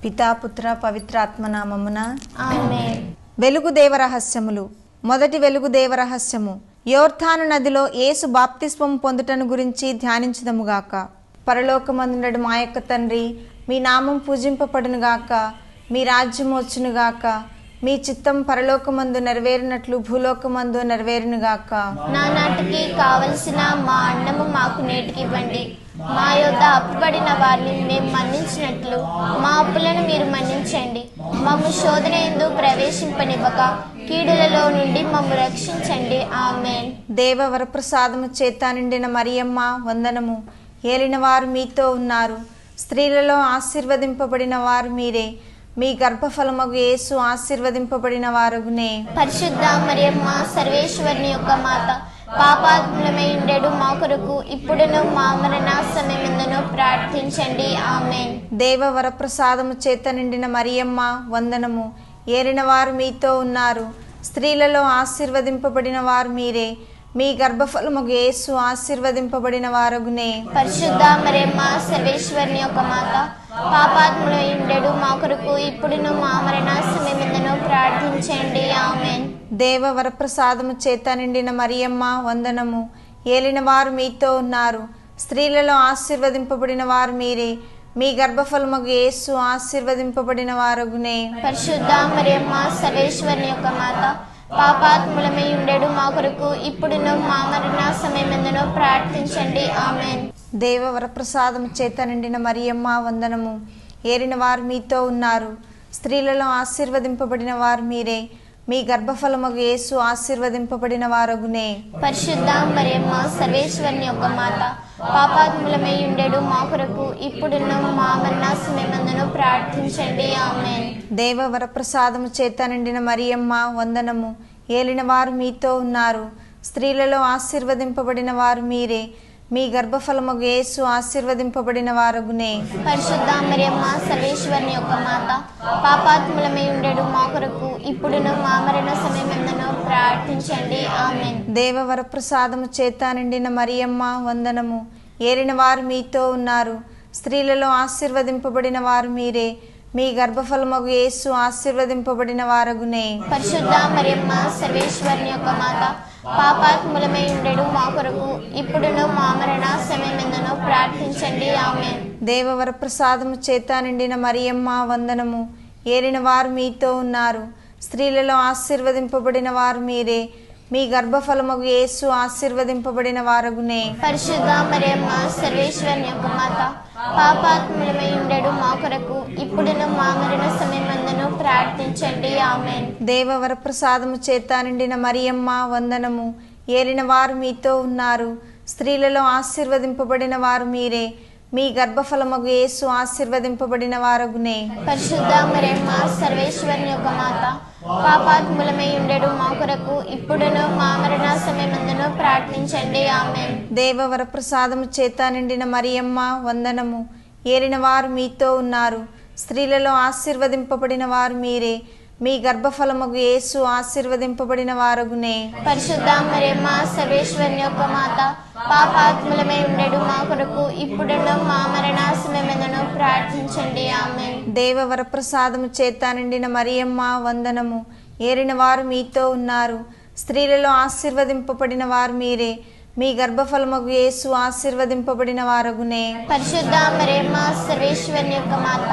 పితా పుత్ర పవిత్రాత్మ నామమున ఆమేన్. వెలుగు దేవ రహస్యములు. మొదటి వెలుగు దేవ రహస్యము, యోర్దాను నదిలో యేసు బాప్తిస్మం పొందుటను గురించి ధ్యానించుదముగాక. పరలోకమందుండడు మా యొక్క తండ్రి, మీ నామం పూజింపబడునుగాక, మీ రాజ్యం వచ్చునుగాక, మీ చిత్తం పరలోకమందు నెరవేరినట్లు భూలోకమందు నెరవేరునుగాక. నానాటికి కావలసిన మా అన్నము మాకు నేటికి ఇవ్వండి. మా యొద్ద అప్పుబడిన వారిని మేము మన్నించినట్లు మా అప్పులను మీరు మన్నించండి. మమ్ము శోధన యందు ప్రవేశింపనివ్వక కీడులలో నుండి మమ్ము రక్షించండి. ఆమేన్. దేవ వరప్రసాదము చేత నిండిన మరియమ్మ వందనము. ఏలిన వారు మీతో ఉన్నారు, స్త్రీలలో ఆశీర్వదింపబడిన వారు మీరే, మీ గర్భఫలమగు యేసు ఆశీర్వదింపబడిన వారగునే. పరిశుద్ధ మరియమ్మ సర్వేశ్వరుని యొక్క మాత, పాపాత్ములమై ఉండేడు మా కొరకు ఇప్పుడును మా మరణ సమయమందును ప్రార్థించండి. ఆమేన్. దేవ వరప్రసాదము చేత నిండిన మరియమ్మ వందనము. ఏలిన వారు మీతో ఉన్నారు, స్త్రీలలో ఆశీర్వదింపబడిన వారు మీరే, మీ గర్భఫలమగు యేసు ఆశీర్వదింపబడిన వారగునే. పరిశుద్ధ మరియమ్మ సర్వేశ్వరుని యొక్క మాత, పాపాత్ములై ఉండేడు మా కొరకు ఇప్పుడును మా మరణ సమయమందును ప్రార్థించండి. ఆమేన్. దేవ వరప్రసాదము చేత నిండిన మరియమ్మ వందనము. ఏలిన వారు మీతో ఉన్నారు, స్త్రీలలో ఆశీర్వదింపబడిన వారు మీరే, మీ గర్భఫలమగు యేసు ఆశీర్వదింపబడిన వారగునే. పరిశుద్ధ మరియమ్మ సర్వేశ్వరుని యొక్క మాత, పాపాత్ములమై ఉండేడు మా కొరకు ఇప్పుడును మా మరణ సమయమందును ప్రార్థించండి. ఆమేన్. దేవ వరప్రసాదము చేత నిండిన మరియమ్మ వందనము. ఏలిన వారు మీతో ఉన్నారు, స్త్రీలలో ఆశీర్వదింపబడిన వారు మీరే, మీ గర్భఫలమగు యేసు ఆశీర్వదింపబడిన వారగునే. పరిశుద్ధ మరియమ్మ సర్వేశ్వరుని యొక్క మాత, పాపాత్ములమై ఉండేడు మా కొరకు ఇప్పుడును మా మరణ సమయమందును ప్రార్థించండి. ఆమేన్. దేవ వరప్రసాదము చేత నిండిన మరియమ్మ వందనము. ఏలిన వారు మీతో ఉన్నారు, స్త్రీలలో ఆశీర్వదింపబడిన వారు మీరే, మీ గర్భఫలమగు యేసు ఆశీర్వదింపబడిన వారగునే. పరిశుద్ధ మరియమ్మ సర్వేశ్వరుని యొక్క మాత, పాపాత్ములమై ఉండేడు మా కొరకు ఇప్పుడును మా మరణ సమయమందును ప్రార్థించండి. ఆమేన్. దేవ వరప్రసాదము చేత నిండిన మరియమ్మ వందనము. ఏలిన వారు మీతో ఉన్నారు, స్త్రీలలో ఆశీర్వదింపబడిన వారు మీరే, మీ గర్భఫలమగు యేసు ఆశీర్వదింపబడిన వారగునే. పరిశుద్ధ మరియమ్మ సర్వేశ్వరుని యొక్క మాత, పాపాత్ములమై ఉండేడు మా కొరకు ఇప్పుడును మా మరణ సమయమందును ప్రార్థించండి. ఆమేన్. దేవ వరప్రసాదము చేత నిండిన మరియమ్మ వందనము. ఏలిన వారు మీతో ఉన్నారు, స్త్రీలలో ఆశీర్వదింపబడిన వారు మీరే, మీ గర్భఫలమగు యేసు ఆశీర్వదింపబడిన వారగునే. పరిశుద్ధ మరియమ్మ సర్వేశ్వరుని యొక్క మాత, పాపాత్ములమై ఉండేడు మా కొరకు ఇప్పుడును మా మరణ సమయమందును ప్రార్థించండి. ఆమేన్. దేవ వరప్రసాదము చేత నిండిన మరియమ్మ వందనము. ఏలిన వారు మీతో ఉన్నారు, స్త్రీలలో ఆశీర్వదింపబడిన వారు మీరే, మీ గర్భఫలమగు యేసు ఆశీర్వదింపబడిన వారగునే. పరిశుద్ధ మరియమ్మ సర్వేశ్వరుని యొక్క మాత, పాపాత్ములమై ఉండేడు మా కొరకు ఇప్పుడును మా మరణ సమయమందును ప్రార్థించండి. ఆమేన్. దేవ వరప్రసాదము చేత నిండిన మరియమ్మ వందనము. ఏలిన వారు మీతో ఉన్నారు, స్త్రీలలో ఆశీర్వదింపబడిన వారు మీరే, మీ గర్భఫలమగు యేసు ఆశీర్వదింపబడిన వారగునే. పరిశుద్ధ మరియమ్మ సర్వేశ్వరుని యొక్క మాత, పాపాత్ములమై ఉండేడు మా కొరకు ఇప్పుడును మా మరణ సమయమందును ప్రార్థించండి. ఆమేన్. దేవ వరప్రసాదము చేత నిండిన మరియమ్మ వందనము. ఏలిన వారు మీతో ఉన్నారు, స్త్రీలలో ఆశీర్వదింపబడిన వారు మీరే, మీ గర్భఫలమగు యేసు ఆశీర్వదింపబడిన వారగునే. పరిశుద్ధ మరియమ్మ సర్వేశ్వరుని యొక్క మాత,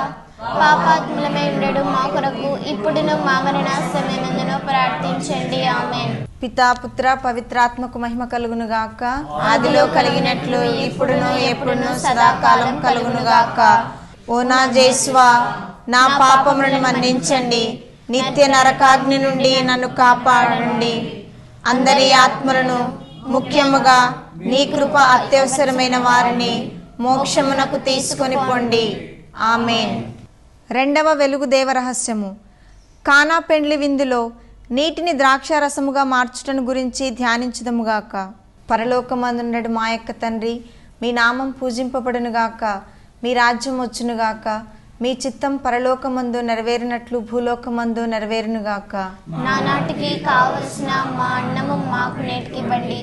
పాపాత్ములమై ఉండేడు మా కొరకు ఇప్పుడును మా మరణ సమయమందును ప్రార్థించండి. ఆమేన్. పితా పుత్ర పవిత్రాత్మకు మహిమ కలుగునుగాక. ఆదిలో కలిగినట్లు ఇప్పుడును ఎప్పుడును సదాకాలం కలుగునుగాక. ఓ నా జేసువా, నా పాపములను మన్నించండి, నిత్య నరకాగ్ని నుండి నన్ను కాపాడండి. అందరి ఆత్మలను, ముఖ్యముగా నీ కృప అత్యవసరమైన వారిని మోక్షమునకు తీసుకొని పొండి. ఆమేన్. రెండవ వెలుగు దేవ రహస్యము, కానా పెండ్లి విందులో నీటిని ద్రాక్షారసముగా మార్చుటను గురించి ధ్యానించుదముగాక. పరలోకమందుండడు మా యొక్క తండ్రి, మీ నామం పూజింపబడునుగాక, మీ రాజ్యం వచ్చునుగాక, మీ చిత్తం పరలోకమందు నెరవేరినట్లు భూలోకమందు నెరవేరునుగాక. నానాటికి కావలసిన మా అన్నము మాకు నేటికి ఇవ్వండి.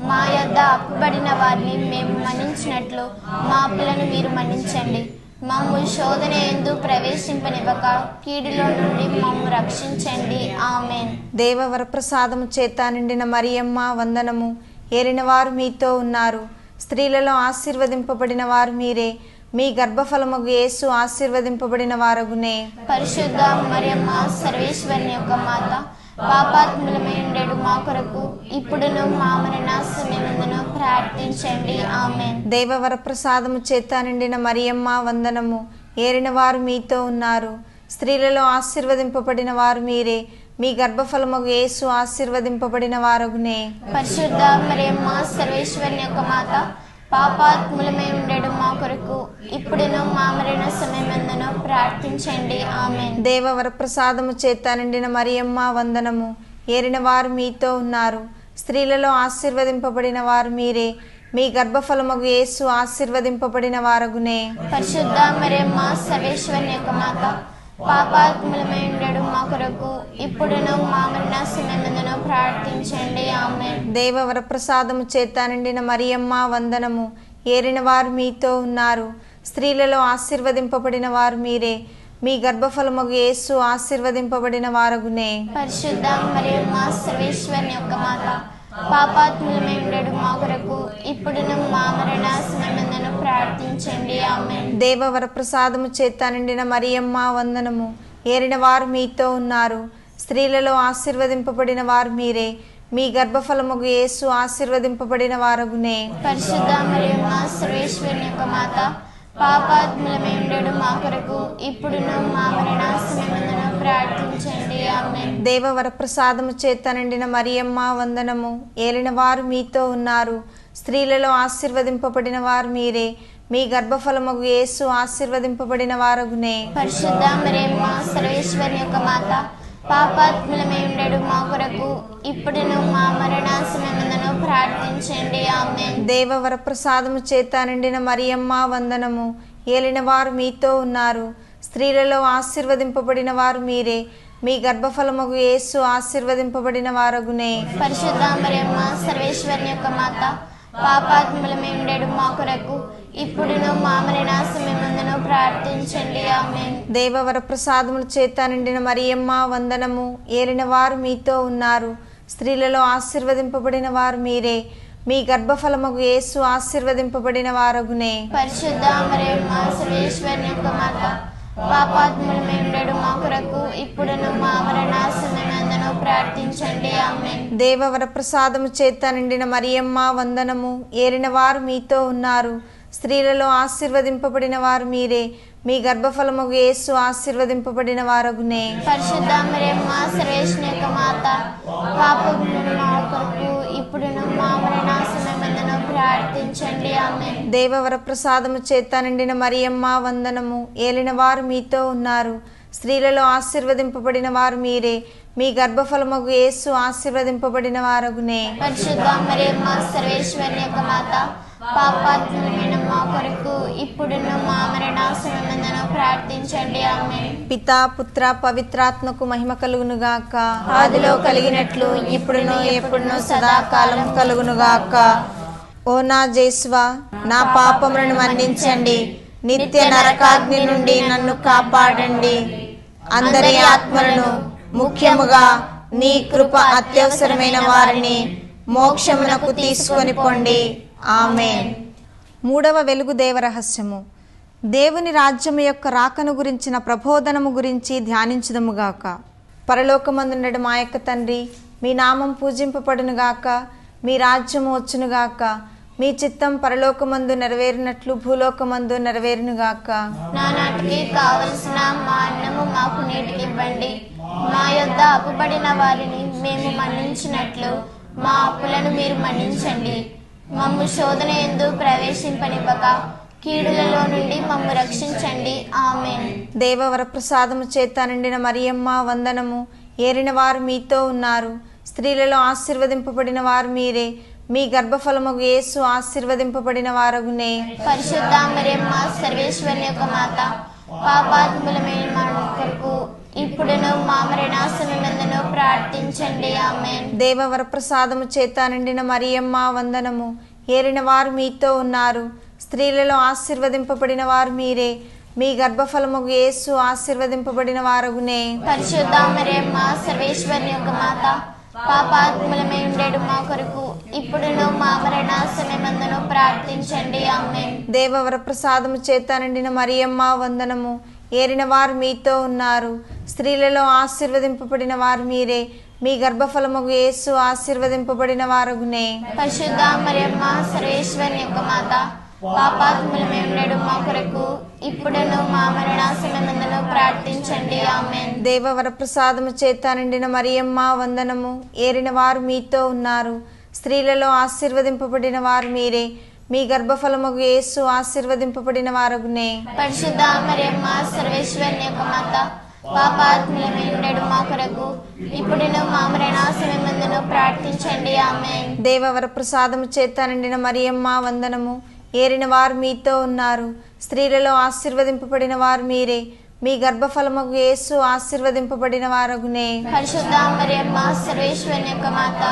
మా యొద్ద అప్పుబడిన వారిని మేము మన్నించినట్లు మా అప్పులను మీరు మన్నించండి. మమ్ము శోధన యందు ప్రవేశింపనివ్వక కీడులో నుండి మమ్ము రక్షించండి. ఆమేన్. దేవవర ప్రసాదము చేత నిండిన మరియమ్మ వందనము. ఏలిన వారు మీతో ఉన్నారు. స్త్రీలలో ఆశీర్వదింపబడిన వారు మీరే. మీ గర్భఫలమగు యేసు ఆశీర్వదింపబడిన వారగునే. పరిశుద్ధ మరియమ్మ సర్వేశ్వరుని యొక్క మాత, పాపాత్ములమై ఉండేడు మా కొరకు ఇప్పుడును మా మరణ సమయమందును ప్రార్థించండి. ఆమేన్. దేవవర ప్రసాదము చేత నిండిన మరియమ్మ వందనము. ఏలిన వారు మీతో ఉన్నారు. స్త్రీలలో ఆశీర్వదింపబడిన వారు మీరే. మీ గర్భఫలమగు యేసు ఆశీర్వదింపబడిన వారగునే. పరిశుద్ధ మరియమ్మ సర్వేశ్వరుని యొక్క మాత, పాపాత్ములమై ఉండేడు మా కొరకు ఇప్పుడును మా మరణ సమయమందును ప్రార్థించండి. ఆమేన్. దేవవర ప్రసాదము చేత నిండిన మరియమ్మ వందనము. ఏలిన వారు మీతో ఉన్నారు. స్త్రీలలో ఆశీర్వదింపబడిన వారు మీరే. మీ గర్భఫలమగు యేసు ఆశీర్వదింపబడిన వారగునే. పరిశుద్ధ మరియమ్మ సర్వేశ్వరుని యొక్క మాత, పాపాత్ములమై ఉండేడు మా కొరకు ఇప్పుడును మా మరణ సమయమందును ప్రార్థించండి. ఆమేన్. దేవవర ప్రసాదము చేత నిండిన మరియమ్మ వందనము. ఏలిన వారు మీతో ఉన్నారు. స్త్రీలలో ఆశీర్వదింపబడిన వారు మీరే. మీ గర్భఫలమగు యేసు ఆశీర్వదింపబడిన వారగునే. పరిశుద్ధ మరియమ్మ సర్వేశ్వరుని యొక్క మాత, పాపాత్ములమై ఉండేడు మా కొరకు ఇప్పుడును మా మరణ సమయమందును ప్రార్థించండి. ఆమేన్. దేవవర ప్రసాదము చేత నిండిన మరియమ్మ వందనము. ఏలిన వారు మీతో ఉన్నారు. స్త్రీలలో ఆశీర్వదింపబడిన వారు మీరే. మీ గర్భఫలమగు యేసు ఆశీర్వదింపబడిన వారగునే. పరిశుద్ధ మరియమ్మ సర్వేశ్వరుని యొక్క మాత, పాపాత్ములమై ఉండేడు మా కొరకు ఇప్పుడును మా మరణ సమయమందును ప్రార్థించండి. ఆమేన్. దేవవర ప్రసాదము చేత నిండిన మరియమ్మ వందనము. ఏలిన వారు మీతో ఉన్నారు. స్త్రీలలో ఆశీర్వదింపబడిన వారు మీరే. మీ గర్భఫలమగు యేసు ఆశీర్వదింపబడిన వారగునే. పరిశుద్ధ మరియమ్మ సర్వేశ్వరుని యొక్క మాత, పాపాత్ములమై ఉండేడు మా కొరకు ఇప్పుడును మా మరణ సమయమందును ప్రార్థించండి. ఆమేన్. దేవవర ప్రసాదము చేత నిండిన మరియమ్మ వందనము. ఏలిన వారు మీతో ఉన్నారు. స్త్రీలలో ఆశీర్వదింపబడిన వారు మీరే. మీ గర్భఫలమగు యేసు ఆశీర్వదింపబడిన వారగునే. పరిశుద్ధ మరియమ్మ సర్వేశ్వరుని యొక్క మాత, పాపాత్ములమై ఉండేడు మా కొరకు ఇప్పుడును మా మరణ సమయమందును ప్రార్థించండి. ఆమేన్. దేవవర ప్రసాదముల చేత నిండిన మరియమ్మ వందనము. ఏలిన వారు మీతో ఉన్నారు. స్త్రీలలో ఆశీర్వదింపబడిన వారు మీరే. మీ గర్భఫలమగు యేసు ఆశీర్వదింపబడిన వారగునే. పరిశుద్ధ మరియమ్మ సర్వేశ్వరుని యొక్క మాత, పాపాత్ములమై ఉండేడు మా కొరకు ఇప్పుడును మా మరణ సమయమందును ప్రార్థించండి. ఆమేన్. దేవవర ప్రసాదము చేత నిండిన మరియమ్మ వందనము. ఏలిన వారు మీతో ఉన్నారు. స్త్రీలలో ఆశీర్వదింపబడిన వారు మీరే. మీ గర్భఫలమగు యేసు ఆశీర్వదింపబడిన వారగునే. పరిశుద్ధ మరియమ్మ సర్వేశ్వరుని యొక్క మాత, పాపములను మా కొరకు ఇప్పుడును మా మరణ సమయమందును ప్రార్థించండి. ఆమేన్. దేవవర ప్రసాదము చేత నిండిన మరియమ్మ వందనము. ఏలిన వారు మీతో ఉన్నారు. స్త్రీలలో ఆశీర్వదింపబడిన వారు మీరే. మీ గర్భఫలమగు యేసు ఆశీర్వదింపబడిన వారగునే. పరిశుద్ధ మరియమ్మ సర్వేశ్వరుని యొక్క మాత, పాపాత్ములమైన మా కొరకు ఇప్పుడును మా మరణ సమయమందును ప్రార్థించండి. ఆమేన్. పితా పుత్ర పవిత్రాత్మకు మహిమ కలుగునుగాక. ఆదిలో కలిగినట్లు ఇప్పుడును ఎప్పుడును సదాకాలం కలుగునుగాక. ఓ నా జేసువా, నా పాపములను మన్నించండి. నిత్య నరకాగ్ని నుండి నన్ను కాపాడండి. అందరి ఆత్మలను, ముఖ్యముగా నీ కృప అత్యవసరమైన వారిని మోక్షమునకు తీసుకొని పొండి. ఆమేన్. మూడవ వెలుగు దేవరహస్యము. దేవుని రాజ్యము యొక్క రాకను గురించిన ప్రబోధనము గురించి ధ్యానించుదముగాక. పరలోకమందుండడు మా యొక్క తండ్రి, మీ నామం పూజింపబడునుగాక. మీ రాజ్యము వచ్చునుగాక. మీ చిత్తం పరలోకమందు నెరవేరినట్లు భూలోకమందు నెరవేరునుగాక. నానాటికి కావలసిన మా అన్నము మాకు నేటికి ఇవ్వండి. మా యొద్ద అప్పుబడిన వారిని మేము మన్నించినట్లు మా అప్పులను మీరు మన్నించండి. మమ్ము శోధన యందు ప్రవేశింపనివ్వక కీడులలో నుండి మమ్ము రక్షించండి. ఆమేన్. దేవవర ప్రసాదము చేత నిండిన మరియమ్మ వందనము. ఏలిన వారు మీతో ఉన్నారు. స్త్రీలలో ఆశీర్వదింపబడిన వారు మీరే. మీ గర్భఫలమగు యేసు ఆశీర్వదింపబడిన వారగునే. పరిశుద్ధ మరియమ్మ సర్వేశ్వరుని యొక్క మాత, పాపాత్ములమైన మా కొరకు ఇప్పుడును మా మరణ సమయమందును ప్రార్థించండి. ఆమేన్. దేవవర ప్రసాదము చేత నిండిన మరియమ్మ వందనము. ఏలిన వారు మీతో ఉన్నారు. స్త్రీలలో ఆశీర్వదింపబడిన వారు మీరే. మీ గర్భఫలముగు యేసు ఆశీర్వదింపబడిన వారగునే. పరిశుద్ధ మరియమ్మ సర్వేశ్వరుని యొక్క మాత, పాపాత్ములమై ఉండేడు మా కొరకు ఇప్పుడును మా మరణ సమయమందును ప్రార్థించండి. ఆమేన్. దేవవర ప్రసాదము చేత నిండిన మరియమ్మ వందనము. ఏరిన వారు మీతో ఉన్నారు, స్త్రీలలో ఆశీర్వదింపబడిన వారు మీరే. మీ గర్భఫలముగు యేసు ఆశీర్వదింపబడిన వారగునే. పరిశుద్ధ మరియమ్మ సర్వేశ్వరుని యొక్క మాత, పాపాత్ములమై ఉండేడు మా కొరకు ఇప్పుడును మా మరణ సమయమందును ప్రార్థించండి. ఆమేన్. దేవవర ప్రసాదము చేత నిండిన మరియమ్మ వందనము. ఏరిన వారు మీతో ఉన్నారు, స్త్రీలలో ఆశీర్వదింపబడిన వారు మీరే. మీ గర్భఫలముగు యేసు ఆశీర్వదింపబడిన వారగునే. పరిశుద్ధ మరియమ్మ సర్వేశ్వరుని యొక్క మాత, పాపాత్ములమై ఉండేడు మా కొరకు ఇప్పుడును మా మరణ సమయమందును ప్రార్థించండి. ఆమేన్. దేవవర ప్రసాదము చేత నిండిన మరియమ్మ వందనము. ఏరిన వారు మీతో ఉన్నారు, స్త్రీలలో ఆశీర్వదింపబడిన వారు మీరే. మీ గర్భఫలముగు యేసు ఆశీర్వదింపబడిన వారగునే. పరిశుద్ధ మరియమ్మ సర్వేశ్వరుని యొక్క మాత,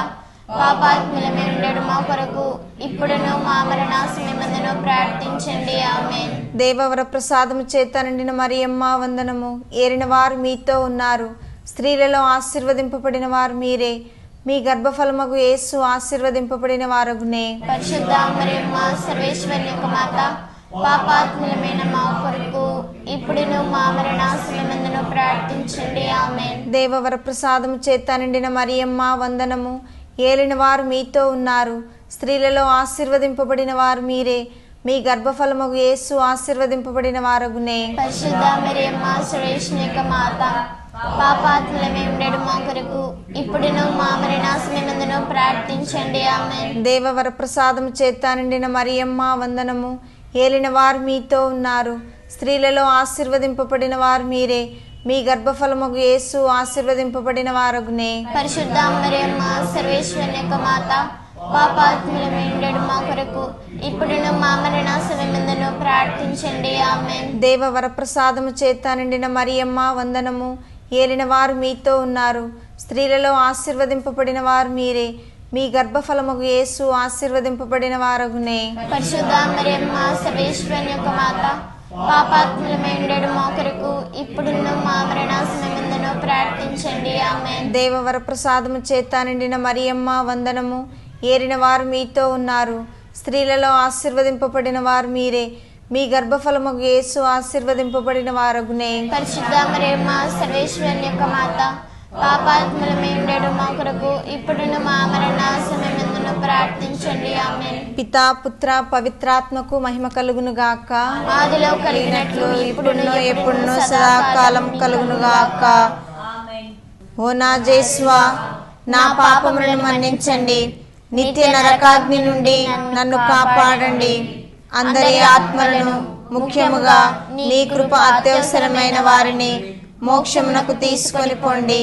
పాపాత్ములమై ఉండేడు మా కొరకు ఇప్పుడును మా మరణ సమయమందును ప్రార్థించండి. ఆమేన్. దేవవర ప్రసాదము చేత నిండిన మరియమ్మ వందనము. ఏరిన వారు మీతో ఉన్నారు, స్త్రీలలో ఆశీర్వదింపబడిన వారు మీరే. మీ గర్భఫలముగు యేసు ఆశీర్వదింపబడిన వారగునే. పరిశుద్ధ మరియమ్మ సర్వేశ్వరుని యొక్క మాత, పాపాత్ములమైన మా కొరకు ఇప్పుడును మా మరణ సమయమందును ప్రార్థించండి. ఆమేన్. దేవవర ప్రసాదము చేత నిండిన మరియమ్మ వందనము. ఏలిన వారు మీతో ఉన్నారు, స్త్రీలలో ఆశీర్వదింపబడిన వారు మీరే. మీ గర్భఫలముగు యేసు ఆశీర్వదింపబడిన వారగునే. పరిశుద్ధ మరియమ్మ సర్వేశ్వరుని యొక్క మాత, పాపాత్ములమై ఉండేడు మా కొరకు ఇప్పుడును మా మరణ సమయమందును ప్రార్థించండి. ఆమేన్. దేవవర ప్రసాదము చేత నిండిన మరియమ్మ వందనము. ఏలిన వారు మీతో ఉన్నారు, స్త్రీలలో ఆశీర్వదింపబడిన వారు మీరే. మీ గర్భఫలముగు యేసు ఆశీర్వదింపబడిన వారగునే. పరిశుద్ధ మరియమ్మ సర్వేశ్వరుని యొక్క మాత, పాపాత్ములమై ఉండేడు మా కొరకు ఇప్పుడును మా మరణ సమయమందును ప్రార్థించండి. ఆమేన్. దేవవర ప్రసాదము చేత నిండిన మరియమ్మ వందనము. ఏలిన వారు మీతో ఉన్నారు, స్త్రీలలో ఆశీర్వదింపబడిన వారు మీరే. మీ గర్భఫలముగు యేసు ఆశీర్వదింపబడిన వారగునే. పరిశుద్ధ మరియమ్మ సర్వేశ్వరుని యొక్క మాత, పాపాత్ములమై ఉండేడు మా కొరకు ఇప్పుడును మా మరణ సమయమందును ప్రార్థించండి. ఆమేన్. దేవవర ప్రసాదము చేత నిండిన మరియమ్మ వందనము. ఏరిన వారు మీతో ఉన్నారు, స్త్రీలలో ఆశీర్వదింపబడిన వారు మీరే. మీ గర్భఫలముగు యేసు ఆశీర్వదింపబడిన వారగునే. పరిశుద్ధ మరియమ్మ సర్వేశ్వరుని యొక్క మాత, పాపాత్ములమై ఉండేడు మా కొరకు ఇప్పుడును మా మరణ సమయమందును ప్రార్థించండి. ఆమేన్. పితా పుత్ర పవిత్రాత్మకు మహిమ కలుగును గాక. ఆదిలో కలిగినట్లు ఇప్పుడును ఎప్పుడును సదాకాలం కలుగును గాక. ఓ నా జేస్వా, నా పాపములను మన్నించండి, నిత్య నరకాగ్ని నుండి నన్ను కాపాడండి. అందరి ఆత్మలను, ముఖ్యముగా నీ కృప అత్యవసరమైన వారిని మోక్షమునకు తీసుకొని పొండి.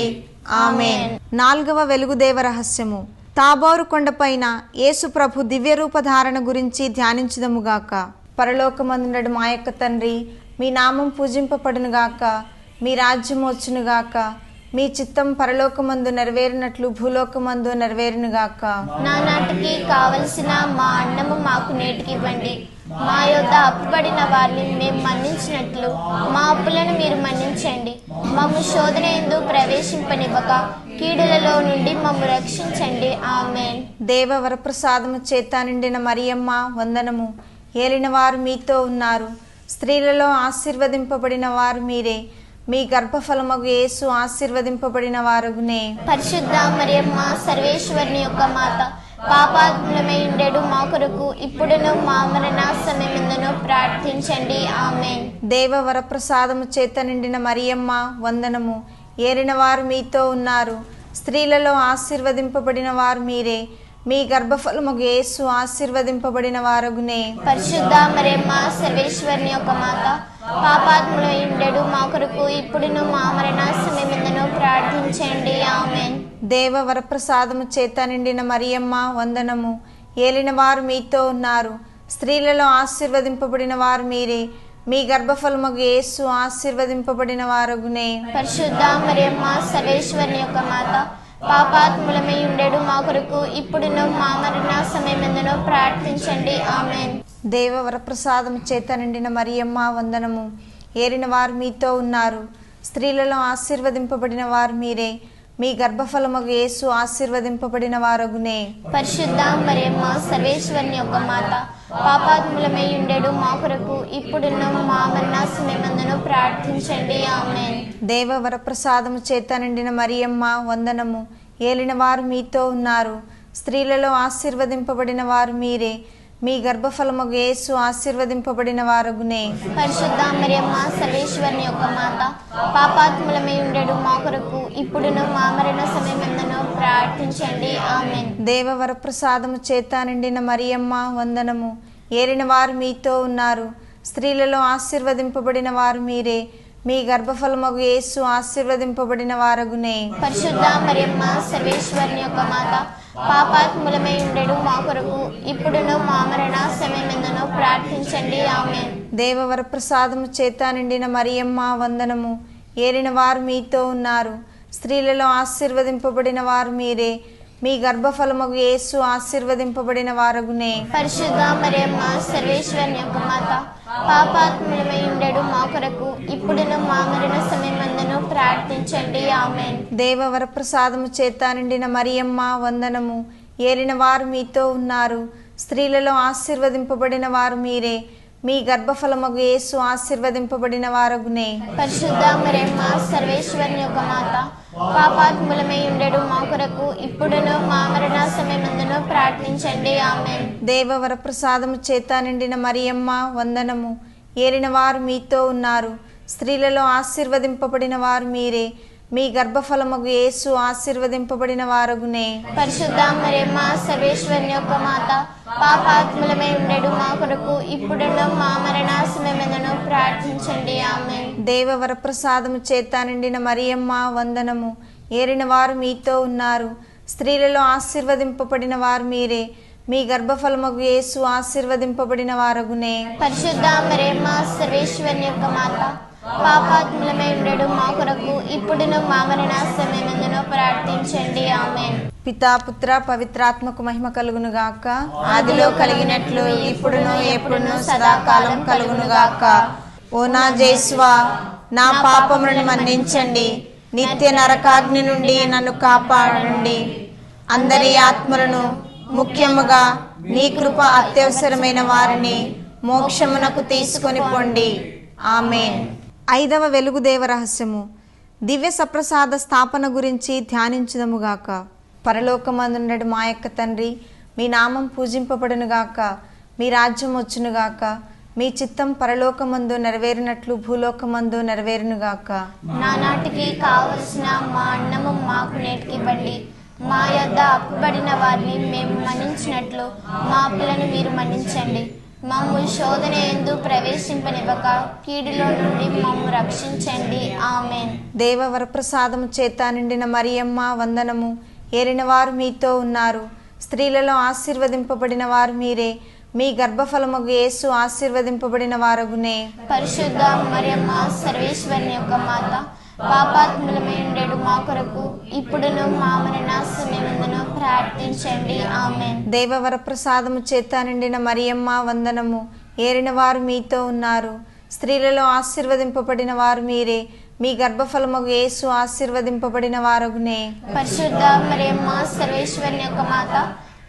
ఆమేన్. 4వ వెలుగుదేవ రహస్యము. తాబోరు కొండపైన యేసు ప్రభు దివ్యరూప ధారణ గురించి ధ్యానించుదముగాక. పరలోకమందుండడు మా యొక్క తండ్రి, మీ నామం పూజింపబడునుగాక. మీ రాజ్యం వచ్చునుగాక. మీ చిత్తం పరలోకమందు నెరవేరినట్లు భూలోకమందు నెరవేరునుగాక. నానాటికి కావలసిన మా అన్నము మాకు నేటికి ఇవ్వండి. మా యొద్ద అప్పుబడిన వారిని మేము మన్నించినట్లు మా అప్పులను మీరు మన్నించండి. మమ్ము శోధన యందు ప్రవేశింపనివ్వక కీడులలో నుండి మమ్ము రక్షించండి. ఆమేన్. దేవవర ప్రసాదము చేత నిండిన మరియమ్మ వందనము. ఏలిన వారు మీతో ఉన్నారు, స్త్రీలలో ఆశీర్వదింపబడిన వారు మీరే. మీ గర్భఫలముగు యేసు ఆశీర్వదింపబడిన వారగునే. పరిశుద్ధ మరియమ్మ సర్వేశ్వరుని యొక్క మాత, పాపాత్ములమై ఉండేడు మా కొరకు ఇప్పుడును మా మరణ సమయమందును ప్రార్థించండి. ఆమేన్. దేవవర ప్రసాదము చేత నిండిన మరియమ్మ వందనము. ఏలిన వారు మీతో ఉన్నారు, స్త్రీలలో ఆశీర్వదింపబడిన వారు మీరే. మీ గర్భఫలముగు యేసు ఆశీర్వదింపబడిన వారగునే. పరిశుద్ధ మరియమ్మ సర్వేశ్వరుని యొక్క మాత, పాపాత్ములై ఉండేడు మా కొరకు ఇప్పుడును మా మరణ సమయమందును ప్రార్థించండి. ఆమేన్. దేవవర ప్రసాదము చేత నిండిన మరియమ్మ వందనము. ఏలిన వారు మీతో ఉన్నారు, స్త్రీలలో ఆశీర్వదింపబడిన వారు మీరే. మీ గర్భఫలముగు యేసు ఆశీర్వదింపబడిన వారగునే. పరిశుద్ధ మరియమ్మ సర్వేశ్వరుని యొక్క మాత, పాపాత్ములమై ఉండేడు మా కొరకు ఇప్పుడును మా మరణ సమయమందును ప్రార్థించండి. ఆమేన్. దేవవర ప్రసాదము చేత నిండిన మరియమ్మ వందనము. ఏలిన వారు మీతో ఉన్నారు. స్త్రీలలో ఆశీర్వదింపబడిన వారు మీరే. మీ గర్భఫలమగు యేసు ఆశీర్వదింపబడిన వారగునే. పరిశుద్ధ మరియమ్మ సర్వేశ్వరుని యొక్క మాత, పాపాత్ములమై ఉండెడు మా కొరకు ఇప్పుడున్న మా మరణ సమయమందును ప్రార్థించండి. ఆమేన్. దేవ వరప్రసాదము చేత నిండిన మరియమ్మ వందనము. ఏలిన వారు మీతో ఉన్నారు. స్త్రీలలో ఆశీర్వదింపబడిన వారు మీరే. మీ గర్భఫలమగు యేసు ఆశీర్వదింపబడిన వారగునే. పరిశుద్ధ మరియమ్మ సర్వేశ్వరుని యొక్క మాత, పాపాత్ములమై ఉండెడు మా కొరకు ఇప్పుడును మా మరణ సమయమందును ప్రార్థించండి. ఆమేన్. దేవ వరప్రసాదము చేత నిండిన మరియమ్మ వందనము. ఏలిన వారు మీతో ఉన్నారు. స్త్రీలలో ఆశీర్వదింపబడిన వారు మీరే. మీ గర్భఫలమగు యేసు ఆశీర్వదింపబడిన వారగునే. పరిశుద్ధ మరియమ్మ సర్వేశ్వరుని యొక్క మాత, పాపాత్ములమై ఉండెడు మా కొరకు ఇప్పుడును మా మరణ సమయమందును ప్రార్థించండి. ఆమేన్. దేవ వరప్రసాదము చేత నిండిన మరియమ్మ వందనము. ఏలిన వారు మీతో ఉన్నారు. స్త్రీలలో ఆశీర్వదింపబడిన వారు మీరే. మీ గర్భఫలమగు యేసు ఆశీర్వదింపబడిన వారగునే. పరిశుద్ధ మరియమ్మ సర్వేశ్వరుని యొక్క మాత, పాపాత్ములమై ఉండెడు మా కొరకు ఇప్పుడును మా మరణ సమయమందును ప్రార్థించండి. ఆమేన్. దేవ వరప్రసాదము చేత నిండిన మరియమ్మ వందనము. ఏలిన వారు మీతో ఉన్నారు. స్త్రీలలో ఆశీర్వదింపబడిన వారు మీరే. మీ గర్భఫలమగు యేసు ఆశీర్వదింపబడిన వారగునే. పరిశుద్ధ మరియమ్మ సర్వేశ్వరుని యొక్క మాత, పాపాత్ములమై ఉండెడు మా కొరకు ఇప్పుడును మా మరణ సమయమందును ప్రార్థించండి. ఆమేన్. దేవ వరప్రసాదము చేత నిండిన మరియమ్మ వందనము. ఏలిన వారు మీతో ఉన్నారు. స్త్రీలలో ఆశీర్వదింపబడిన వారు మీరే. మీ గర్భఫలమగు యేసు ఆశీర్వదింపబడిన వారగునే. పరిశుద్ధ మరియమ్మ సర్వేశ్వరుని యొక్క మాత, పాపాత్ములమై ఉండెడు మా కొరకు ఇప్పుడును మా మరణ సమయమందును ప్రార్థించండి. ఆమేన్. దేవ వరప్రసాదము చేత నిండిన మరియమ్మ వందనము. ఏలిన వారు మీతో ఉన్నారు. స్త్రీలలో ఆశీర్వదింపబడిన వారు మీరే. మీ గర్భఫలమగు యేసు ఆశీర్వదింపబడిన వారగునే. పరిశుద్ధ మరియమ్మ సర్వేశ్వరుని యొక్క మాత, పాపాత్ములమై ఉండెడు మా కొరకు ఇప్పుడును మా మరణ సమయమందును ప్రార్థించండి. ఆమేన్. పితా పుత్ర పవిత్రాత్మకు మహిమ కలుగును గాక. ఆదిలో కలిగినట్లు ఇప్పుడును ఎప్పుడును సదాకాలం కలుగును గాక. ఓ నా జేసువా, నా పాపములను మన్నించండి. నిత్య నరకాగ్ని నుండి నన్ను కాపాడండి. అందరి ఆత్మలను, ముఖ్యముగా నీ కృప అత్యవసరమైన వారిని మోక్షమునకు తీసుకొని పొండి. ఆమేన్. 5వ వెలుగు దేవ రహస్యము. దివ్య సప్రసాద స్థాపన గురించి ధ్యానించుదముగాక. పరలోకమందుండెడు మా యొక్క తండ్రి, మీ నామం పూజింపబడునుగాక. మీ రాజ్యం వచ్చునుగాక. మీ చిత్తం పరలోకమందు నెరవేరినట్లు భూలోకమందు నెరవేరునుగాక. నానాటికి కావలసిన మా అన్నము మాకు నేటికి ఇవ్వండి. మా యొద్ద అప్పుబడిన వారిని మేము మన్నించినట్లు మా అప్పులను మీరు మన్నించండి. మమ్ము శోధన యందు ప్రవేశింపనివ్వక కీడులో నుండి మమ్ము రక్షించండి. ఆమేన్. దేవ వరప్రసాదము చేత నిండిన మరియమ్మ వందనము. ఏలిన వారు మీతో ఉన్నారు. స్త్రీలలో ఆశీర్వదింపబడిన వారు మీరే. మీ గర్భఫలమగు యేసు ఆశీర్వదింపబడిన వారగునే. పరిశుద్ధ మరియమ్మ సర్వేశ్వరుని యొక్క మాత, పాపాత్ములమై ఉండెడు మా కొరకు ఇప్పుడును మా మరణ సమయమందును ప్రార్థించండి. ఆమేన్. దేవ వరప్రసాదము చేత నిండిన మరియమ్మ వందనము. ఏలిన వారు మీతో ఉన్నారు. స్త్రీలలో ఆశీర్వదింపబడిన వారు మీరే. మీ గర్భఫలమగు యేసు ఆశీర్వదింపబడిన వారగునే. పరిశుద్ధ మరియమ్మ సర్వేశ్వరుని యొక్క మాత,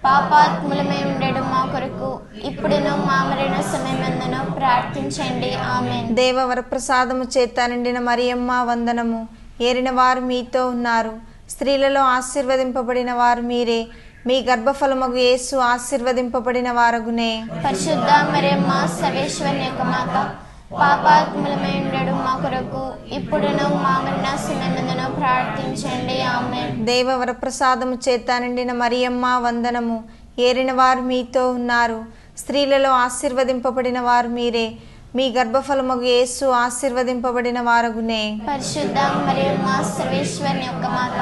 పాపాత్ములమై ఉండెడు మా కొరకు ఇప్పుడును మా మరణ సమయమందును ప్రార్థించండి. ఆమేన్. దేవ వరప్రసాదము చేత నిండిన మరియమ్మ వందనము. ఏలిన వారు మీతో ఉన్నారు. స్త్రీలలో ఆశీర్వదింపబడిన వారు మీరే. మీ గర్భఫలమగు యేసు ఆశీర్వదింపబడిన వారగునే. పరిశుద్ధ మరియమ్మ సర్వేశ్వరుని యొక్క మాత, పాపాత్ములమై ఉండెడు మా కొరకు ఇప్పుడును మా మరణ సమయమందును ప్రార్థించండి. ఆమేన్. దేవ వరప్రసాదము చేత నిండిన మరియమ్మ వందనము. ఏలిన వారు మీతో ఉన్నారు. స్త్రీలలో ఆశీర్వదింపబడిన వారు మీరే. మీ గర్భఫలమగు యేసు ఆశీర్వదింపబడిన వారగునే. పరిశుద్ధ మరియమ్మ సర్వేశ్వరుని యొక్క మాత,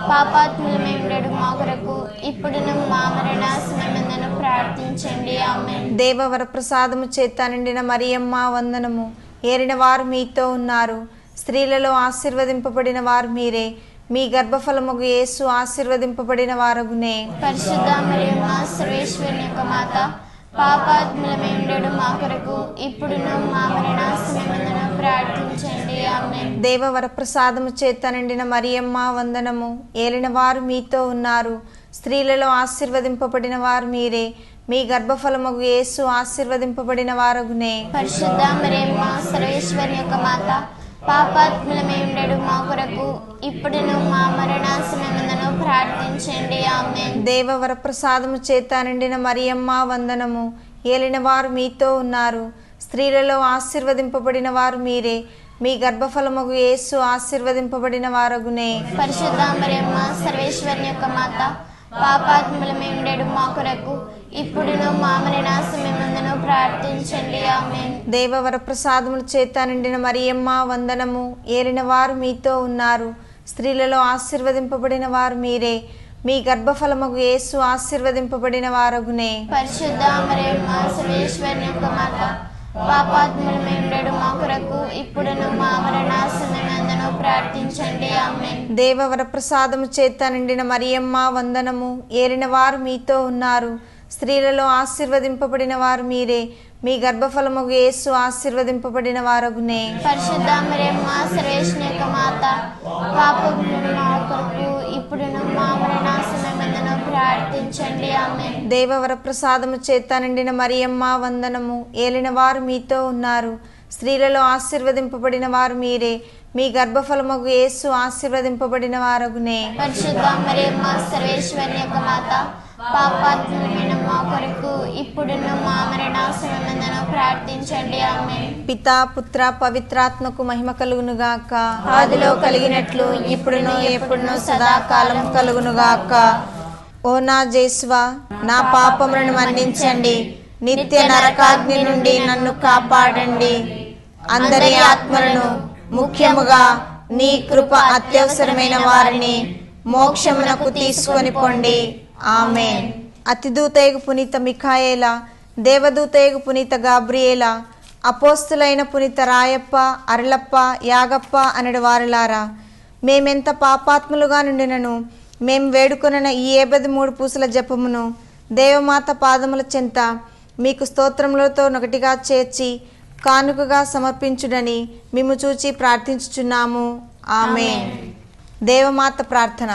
పాపాత్ములమై ఉండెడు మా కొరకు ఇప్పుడును మా మరణ సమయమందును ప్రార్థించండి. ఆమేన్. దేవ వరప్రసాదము చేత నిండిన మరియమ్మ వందనము. ఏలిన వారు మీతో ఉన్నారు. స్త్రీలలో ఆశీర్వదింపబడిన వారు మీరే. మీ గర్భఫలమగు యేసు ఆశీర్వదింపబడిన వారగునే. పరిశుద్ధ మరియమ్మ సర్వేశ్వరుని యొక్క మాత, పాపాత్ములమై ఉండడు మా కొరకు ఇప్పుడును మా మరణ సమయమందును ప్రార్థించండి. ఆమేన్. దేవవరప్రసాదము చేత నిండిన మరియమ్మ వందనము. ఏలిన వారు మీతో ఉన్నారు, స్త్రీలలో ఆశీర్వదింపబడిన వారు మీరే. మీ గర్భఫలమగు యేసు ఆశీర్వదింపబడిన వారగునే. పరిశుద్ధ మరియమ్మ సర్వేశ్వరి యొక్క మాత, పాపాత్ములమై ఉండడు మా కొరకు ఇప్పుడును మా మరణ సమయమందును ప్రార్థించండి. ఆమేన్. దేవవరప్రసాదము చేత నిండిన మరియమ్మ వందనము. ఏలిన వారు మీతో ఉన్నారు, స్త్రీలలో ఆశీర్వదింపబడిన వారు మీరే. మీ గర్భఫలమగు యేసు ఆశీర్వదింపబడిన వారగునే. పరిశుద్ధ మరియమ్మ సర్వేశ్వరి యొక్క మాత, పాపాత్ములమై ఉండడు మా కొరకు ఇప్పుడును మా మరణ సమయమందును ప్రార్థించండి. ఆమేన్. దేవవరప్రసాదముల చేత నిండిన మరియమ్మ వందనము. ఏలిన వారు మీతో ఉన్నారు, స్త్రీలలో ఆశీర్వదింపబడిన వారు మీరే. మీ గర్భఫలమగు యేసు ఆశీర్వదింపబడిన వారగునే. పరిశుద్ధ మరియమ్మ సర్వేశ్వరి యొక్క మాత, పాపాత్ములమై ఉండడు మా కొరకు ఇప్పుడును మా మరణ సమయమందును ప్రార్థించండి. ఆమేన్. దేవవరప్రసాదము చేత నిండిన మరియమ్మ వందనము. ఏలిన వారు మీతో ఉన్నారు, స్త్రీలలో ఆశీర్వదింపబడిన వారు మీరే. మీ గర్భఫలమగు యేసు ఆశీర్వదింపబడిన వారగునే. పరిశుద్ధ మరియమ్మ సర్వేశ్వరి యొక్క మాత, పాపాత్ములైన మా కొరకు ఇప్పుడును మా మరణ సమయమందును ప్రార్థించండి. ఆమేన్. దేవవరప్రసాదము చేత నిండిన మరియమ్మ వందనము. ఏలిన వారు మీతో ఉన్నారు, స్త్రీలలో ఆశీర్వదింపబడిన వారు మీరే. మీ గర్భఫలమగు యేసు ఆశీర్వదింపబడిన వారగునే. పరిశుద్ధ మరియమ్మ సర్వేశ్వరి యొక్క మాత, పాపాత్ములైన మా కొరకు ఇప్పుడును మా మరణ సమయమందును ప్రార్థించండి. ఆమేన్. పితా పుత్ర పవిత్రాత్మకు మహిమ కలుగునుగాక. ఆదిలో కలిగినట్లు ఇప్పుడును ఎప్పుడును సదాకాలం కలుగునుగాక. ఓ నా జేసువా, నా పాపములను మన్నించండి, నిత్య నరకాగ్ని నుండి నన్ను కాపాడండి. అందరి ఆత్మలను, ముఖ్యముగా నీ కృప అత్యవసరమైన వారిని మోక్షమునకు తీసుకొని పొండి. ఆమేన్. అతిదూతయగు పునీత మిఖాయేల, దేవదూతయగు పునీత గాబ్రియేల, అపోస్తులైన పునీత రాయప్ప, అరళప్ప, యాగప్ప అనడు వారులారా, మేమెంత పాపాత్ములుగా నుండినను మేము వేడుకొనిన ఈ 73 పూసల జపమును దేవమాత పాదముల చెంత మీకు స్తోత్రములతో ఒకటిగా చేర్చి కానుకగా సమర్పించుడని మేము చూచి ప్రార్థించుచున్నాము. ఆమేన్. దేవమాత ప్రార్థన.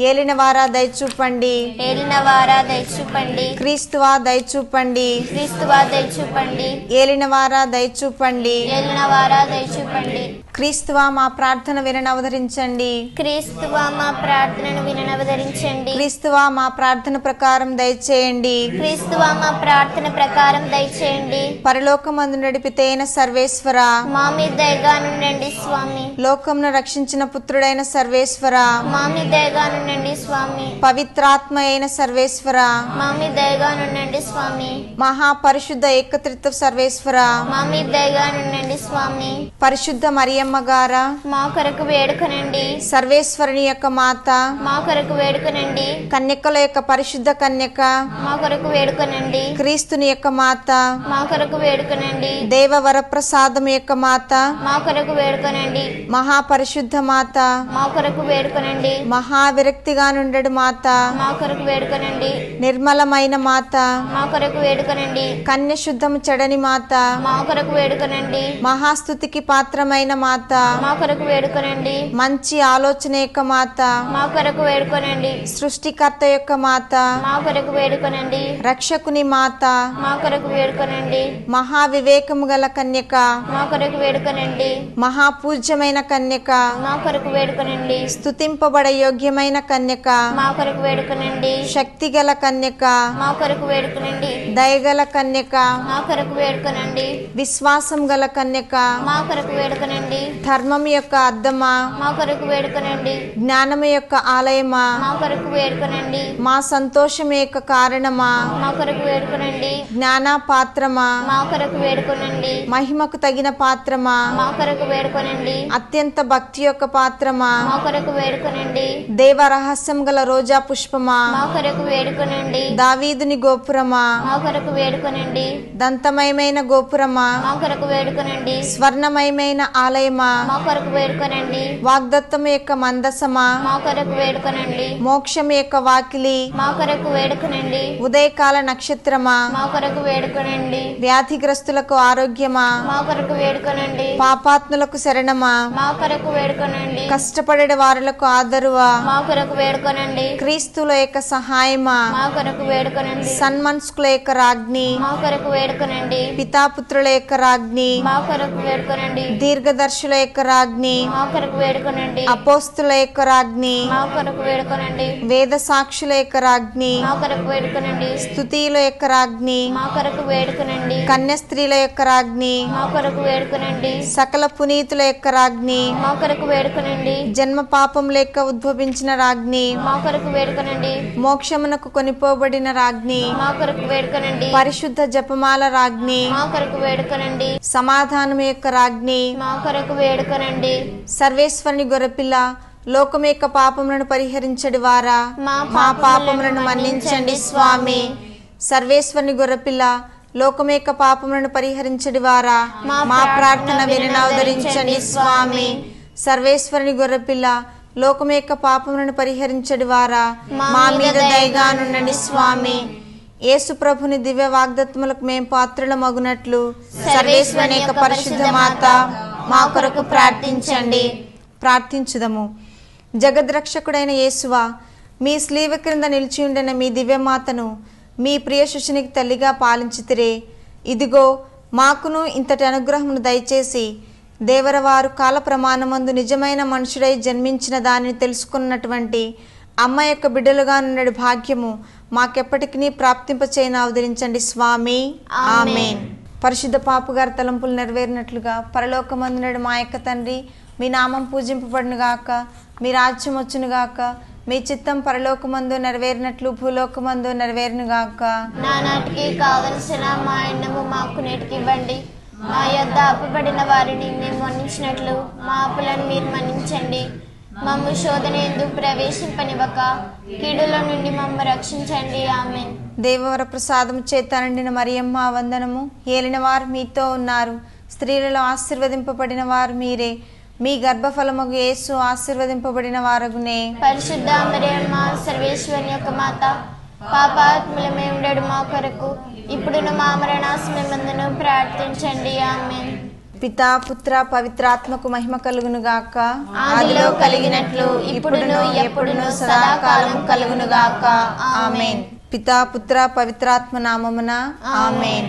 ఏలిన వారా దయచూపండి, ఏలిన వారా దయచూపండి, క్రీస్తువా దయచూపండి, క్రీస్తువా దయచూపండి, ఏలిన వారా దయచూపండి, ఏలిన వారా దయచూపండి, క్రీస్తువా మా ప్రార్థన విననవదరించండి, క్రీస్తువా మా ప్రార్థనను వినవదరించండి, క్రీస్తువా మా ప్రార్థన ప్రకారం దయచేయండి, క్రీస్తువా మా ప్రార్థన ప్రకారం దయచేయండి. పరలోకమందు నడిపితేన సర్వేశ్వర, మా మీద దయగా నుండండి స్వామి. లోకమును రక్షించిన పుత్రుడైన సర్వేశ్వర, మా మీద దయగా నుండండి స్వామి. పవిత్రాత్మ అయిన సర్వేశ్వర, మా మీద దయగా నుండండి స్వామి. మహాపరిశుద్ధ ఏకత్రిత్వ సర్వేశ్వర, మా మీద దయగా నుండండి స్వామి. పరిశుద్ధ మరియమ్మ గారా, మా కొరకు వేడుకనండి. సర్వేశ్వరుని యొక్క మాత, మా కొరకు వేడుకనండి. కన్యకల యొక్క పరిశుద్ధ కన్యక, మా కొరకు వేడుకనండి. క్రీస్తుని యొక్క మాత, మా కొరకు వేడుకనండి. దేవవరప్రసాదం యొక్క మాత, మా కొరకు వేడుకనండి. మహాపరిశుద్ధ మాత, మా కొరకు వేడుకనండి. మహావిరక్తిగా నుండెడు మాత, మా కొరకు వేడుకనండి. నిర్మలమైన మాత, మా కొరకు వేడుకనండి. కన్యశుద్ధము చెడని మాత, మా కొరకు వేడుకనండి. మహాస్తుతికి పాత్రమైన మాత, మా కొరకు వేడుకనండి. మంచి ఆలోచన యొక్క మాత, మా కొరకు వేడుకనండి. సృష్టికర్త యొక్క మాత, మా కొరకు వేడుకనండి. రక్షకుని మాత, మా కొరకు వేడుకనండి. మహావివేకము గల కన్యక, మా కొరకు వేడుకనండి. మహాపూజ్యమైన కన్యక, మా కొరకు వేడుకనండి. స్తుతింపబడ యోగ్యమైన కన్యక, మా కొరకు వేడుకనండి. శక్తి గల కన్యక, మా కొరకు వేడుకనండి. దయగల కన్యక, మా కొరకు వేడుకనండి. విశ్వాసం గల కన్యక, మా కొరకు వేడుకనండి. ధర్మం యొక్క అద్దమా, మా కొరకు వేడుకనండి. జ్ఞానము యొక్క ఆలయమా, మా కొరకు వేడుకనండి. మా సంతోషం యొక్క కారణమా, మా కొరకు వేడుకనండి. జ్ఞాన పాత్రమా, మా కొరకు వేడుకనండి. మహిమకు తగిన పాత్రమా, మా కొరకు వేడుకనండి. అత్యంత భక్తి యొక్క పాత్రమా, మా కొరకు వేడుకనండి. దేవ రహస్యం గల రోజా పుష్పమా, మా కొరకు వేడుకనండి. దావీదుని గోపురమా, మా కొరకు వేడుకనండి. దంతమయమైన గోపురమా, మా కొరకు వేడుకనండి. స్వర్ణమయమైన ఆలయమా, సహాయమా, మా కొరకు వేడుకొనండి. వాగ్దత్తము యొక్క మందసమా, మా కొరకు వేడుకొనండి. మోక్షం యొక్క వాకిలి, మా కొరకు వేడుకొనండి. ఉదయకాల నక్షత్రమా, మా కొరకు వేడుకొనండి. వ్యాధిగ్రస్తులకు ఆరోగ్యమా, మా కొరకు వేడుకొనండి. పాపాత్ములకు శరణమా, మా కొరకు వేడుకొనండి. కష్టపడే వారులకు ఆదరువా, మా కొరకు వేడుకొనండి. క్రీస్తుల యొక్క సహాయమా, మా కొరకు వేడుకొనండి. సన్మనస్కుల యొక్క రాజ్ఞి, మా కొరకు వేడుకొనండి. పితాపుత్రుల యొక్క రాజ్ఞి, మా కొరకు వేడుకొనండి. దీర్ఘదర్శుల యొక్క రాజ్ఞి, మా కొరకు వేడుకొనండి. అపోస్తుల యొక్క రాజ్ఞి, మా కొరకు వేడుకొనండి. వేద సాక్షుల యొక్క రాజ్ఞి, మా కొరకు వేడుకొనండి. స్తుతిల యొక్క రాజ్ఞి, మా కొరకు వేడుకొనండి. కన్యస్త్రీల యొక్క రాజ్ఞి, మా కొరకు వేడుకొనండి. సకల పునీతుల యొక్క రాజ్ఞి, మా కొరకు వేడుకొనండి. జన్మ పాపముల యొక్క ఉద్భవించిన రాజ్ఞి, మా కొరకు వేడుకొనండి. మోక్షమునకు కొనిపోబడిన రాజ్ఞి, మా కొరకు వేడుకొనండి. పరిశుద్ధ జపమాల రాజ్ఞి, మా కొరకు వేడుకొనండి. సమాధానం యొక్క రాజ్ఞి, మా కొరకు వేడుకొనండి. సర్వేశ్వరుని గొర్రెపిల్ల, లోకం యొక్క పాపములను పరిహరించడి వారా, మా పాపములను మన్నించండి స్వామి. సర్వేశ్వరుని గొర్రెపిల్ల, లోకం యొక్క పాపములను పరిహరించడి వారా, మా ప్రార్థన వినవదరించండి స్వామి. సర్వేశ్వరుని గొర్రెపిల్ల, లోకం యొక్క పాపములను పరిహరించడి వారా, మా మీద దయగా నుండండి స్వామి. యేసు ప్రభుని దివ్య వాగ్దత్తములకు మేము పాత్రలమగునట్లు సర్వేశ్వరుని యొక్క పరిశుద్ధ మాత మా కొరకు ప్రార్థించండి. ప్రార్థించుదము. జగద్రక్షకుడైన యేసువా, మీ స్లీవ క్రింద నిలిచి ఉండిన మీ దివ్యమాతను మీ ప్రియ శిష్యునికి తల్లిగా పాలించితిరే. ఇదిగో మాకును ఇంతటి అనుగ్రహమును దయచేసి దేవరవారు కాల ప్రమాణమందు నిజమైన మనుషుడై జన్మించిన దానిని తెలుసుకున్నటువంటి అమ్మ యొక్క బిడ్డలుగా నుండి భాగ్యము మాకెప్పటికీ ప్రాప్తింపచేయని అవతరించండి స్వామి. ఆమేన్. పరిశుద్ధ పాపుగారి తలంపులు నెరవేరినట్లుగా పరలోకమందునడు మా యొక్క తండ్రి, మీ నామం పూజింపబడునుగాక, మీ రాజ్యం వచ్చునుగాక, మీ చిత్తం పరలోకమందు నెరవేరినట్లు భూలోకమందు నెరవేరునుగాక. నానాటికి కావలసిన మా అన్నము మాకు నేటికి ఇవ్వండి. మా యొద్ద అప్పుబడిన వారిని మేము మన్నించినట్లు మా అప్పులను మీరు మన్నించండి. మమ్ము శోధన యందు ప్రవేశింపనివ్వక కీడుల నుండి మమ్ము రక్షించండి. ఆమేన్. దేవవర ప్రసాదము చేత నిండిన మరియమ్మ వందనము. ఏలిన వారు మీతో ఉన్నారు, స్త్రీలలో ఆశీర్వదింపబడిన వారు మీరే. మీ గర్భఫలమగు యేసు ఆశీర్వదింపబడిన వారగునే. పరిశుద్ధ మరియమ్మ సర్వేశ్వరుని యొక్క మాత, పాపాత్ములమై ఉండడు మా కొరకు ఇప్పుడును మా మరణ సమయమందును ప్రార్థించండి. ఆమేన్. పితా పుత్ర పవిత్రాత్మకు మహిమ కలుగునుగాక. ఆదిలో కలిగినట్లు ఇప్పుడును ఎప్పుడును సదాకాలం కలుగునుగాక. ఆమేన్. పితా పుత్ర పవిత్రాత్మ నామమున ఆమేన్.